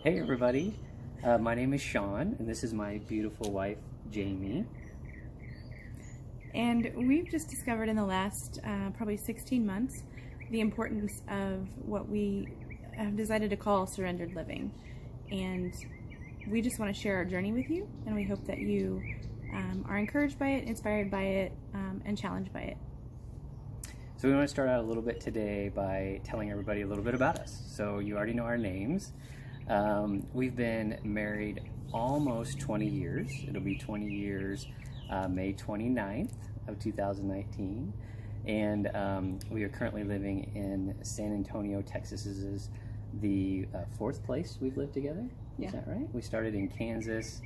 Hey everybody, my name is Sean, and this is my beautiful wife, Jamie. And we've just discovered in the last probably 16 months the importance of what we have decided to call surrendered living. And we just want to share our journey with you, and we hope that you are encouraged by it, inspired by it, and challenged by it. So we want to start out a little bit today by telling everybody a little bit about us. So you already know our names. We've been married almost 20 years. It'll be 20 years May 29th of 2019. And we are currently living in San Antonio, Texas. This is the fourth place we've lived together. Yeah. Is that right? We started in Kansas,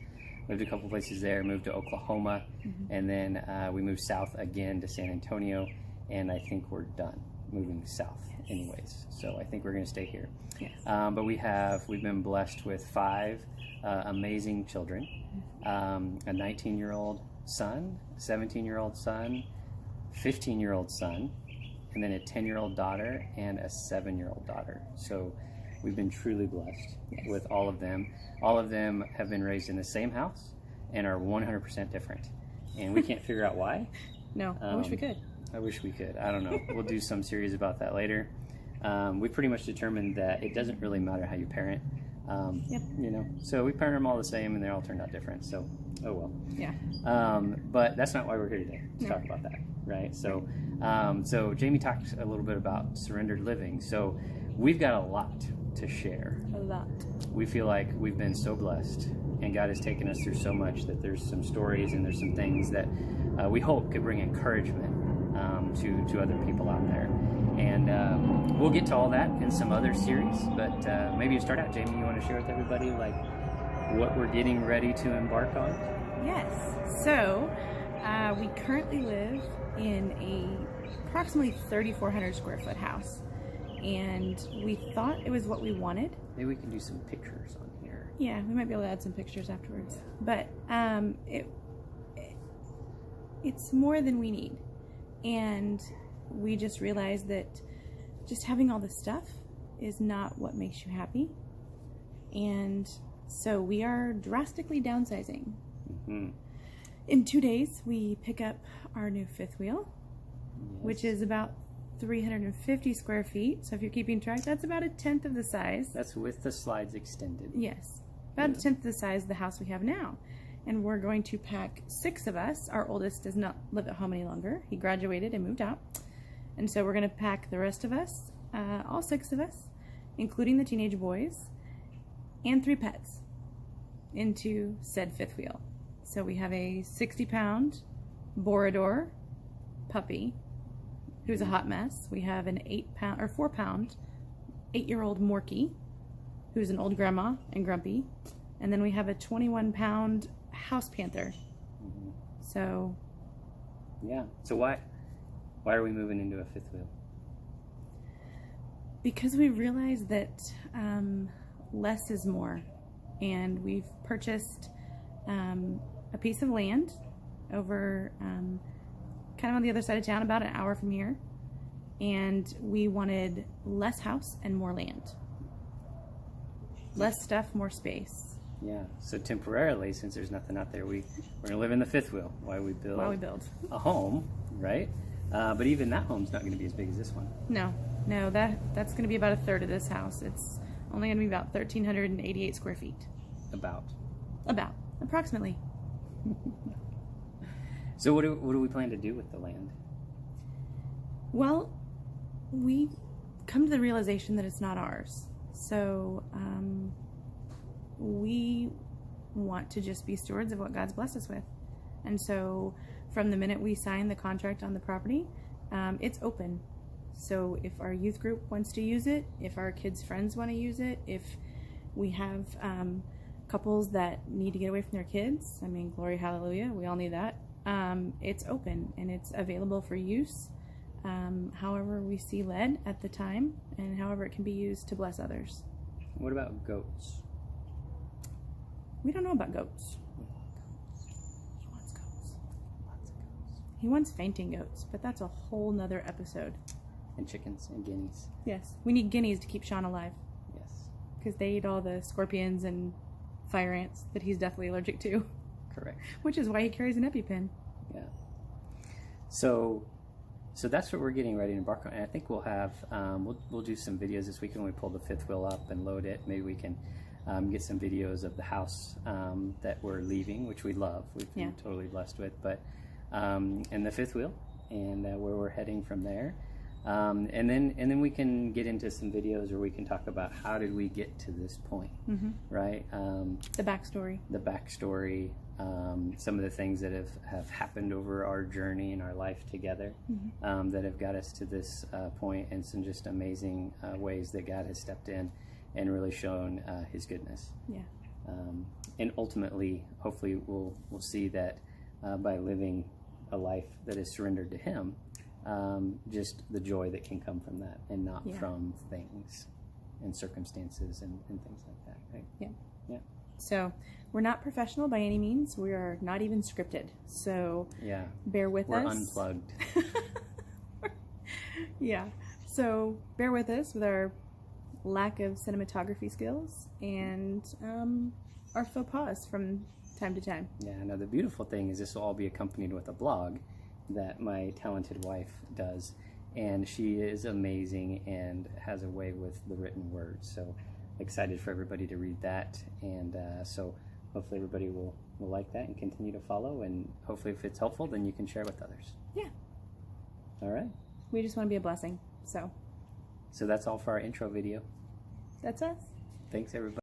lived a couple places there, moved to Oklahoma, and then we moved south again to San Antonio, and I think we're done moving south anyways. So I think we're going to stay here. Yes. But we've been blessed with 5 amazing children, a 19-year-old son, a 17-year-old son, 15-year-old son, and then a 10-year-old daughter and a 7-year-old daughter. So we've been truly blessed with all of them. All of them have been raised in the same house and are 100% different. And we can't figure out why. No, I wish we could. I wish we could. I don't know. We'll do some series about that later. We pretty much determined that it doesn't really matter how you parent. Yep. You know, so we parent them all the same, and they all turned out different. So, oh well. Yeah. But that's not why we're here today to talk about that, right? So, so Jamie talked a little bit about surrendered living. So, we've got a lot to share. A lot. We feel like we've been so blessed, and God has taken us through so much that there's some stories and there's some things that we hope could bring encouragement to other people out there. And we'll get to all that in some other series, but maybe to start out, Jamie, you want to share with everybody like what we're getting ready to embark on? Yes. So we currently live in a approximately 3,400 square foot house, and we thought it was what we wanted. Maybe we can do some pictures on here. Yeah, we might be able to add some pictures afterwards. But it's more than we need. And we just realized that just having all this stuff is not what makes you happy. And so we are drastically downsizing. Mm-hmm. In 2 days, we pick up our new fifth wheel, which is about 350 square feet. So if you're keeping track, that's about a tenth of the size. That's with the slides extended. Yes, about a tenth of the size of the house we have now. And we're going to pack 6 of us. Our oldest does not live at home any longer. He graduated and moved out. And so we're going to pack the rest of us, all 6 of us, including the teenage boys, and 3 pets, into said fifth wheel. So we have a 60-pound Borador puppy, who's a hot mess. We have an 4-pound, 8-year-old Morkie, who's an old grandma and grumpy. And then we have a 21-pound house panther. So yeah. So why are we moving into a fifth wheel? Because we realized that less is more, and we've purchased a piece of land over kind of on the other side of town, about an hour from here, and we wanted less house and more land. Less stuff, more space. Yeah, so temporarily, since there's nothing out there, we're going to live in the fifth wheel while we build a home, right? But even that home's not going to be as big as this one. No, that's going to be about a third of this house. It's only going to be about 1,388 square feet. Approximately. So what do we plan to do with the land? Well, we come to the realization that it's not ours. So we want to just be stewards of what God's blessed us with. And so from the minute we sign the contract on the property, it's open. So if our youth group wants to use it, if our kids' friends want to use it, if we have couples that need to get away from their kids, I mean, glory, hallelujah, we all need that. It's open and it's available for use however we see led at the time, and however it can be used to bless others. What about goats? We don't know about goats. He wants goats. Lots of goats. He wants fainting goats, but that's a whole nother episode. And chickens and guineas. Yes. We need guineas to keep Sean alive. Yes. because they eat all the scorpions and fire ants that he's deathly allergic to, Correct. which is why he carries an EpiPen. Yeah. So that's what we're getting ready to embark on. And I think we'll have we'll do some videos this week when we pull the fifth wheel up and load it. Maybe we can get some videos of the house that we're leaving, which we love. We've been totally blessed with, but and the fifth wheel and where we're heading from there. And then we can get into some videos where we can talk about how did we get to this point, right? The backstory. The backstory, some of the things that have happened over our journey and our life together that have got us to this point, and some just amazing ways that God has stepped in and really shown His goodness. Yeah. And ultimately, hopefully, we'll see that by living a life that is surrendered to Him, just the joy that can come from that, and not from things and circumstances and things like that, right? Yeah. Yeah. So we're not professional by any means. We are not even scripted. So Yeah. bear with We're us. unplugged. Yeah. So bear with us with our lack of cinematography skills and our faux pas from time to time. Yeah. Now the beautiful thing is this will all be accompanied with a blog that my talented wife does, and she is amazing and has a way with the written word. So excited for everybody to read that, and so hopefully everybody will like that and continue to follow, and hopefully if it's helpful, then you can share with others. Yeah. All right. We just want to be a blessing. So So that's all for our intro video. that's us. Thanks, everybody.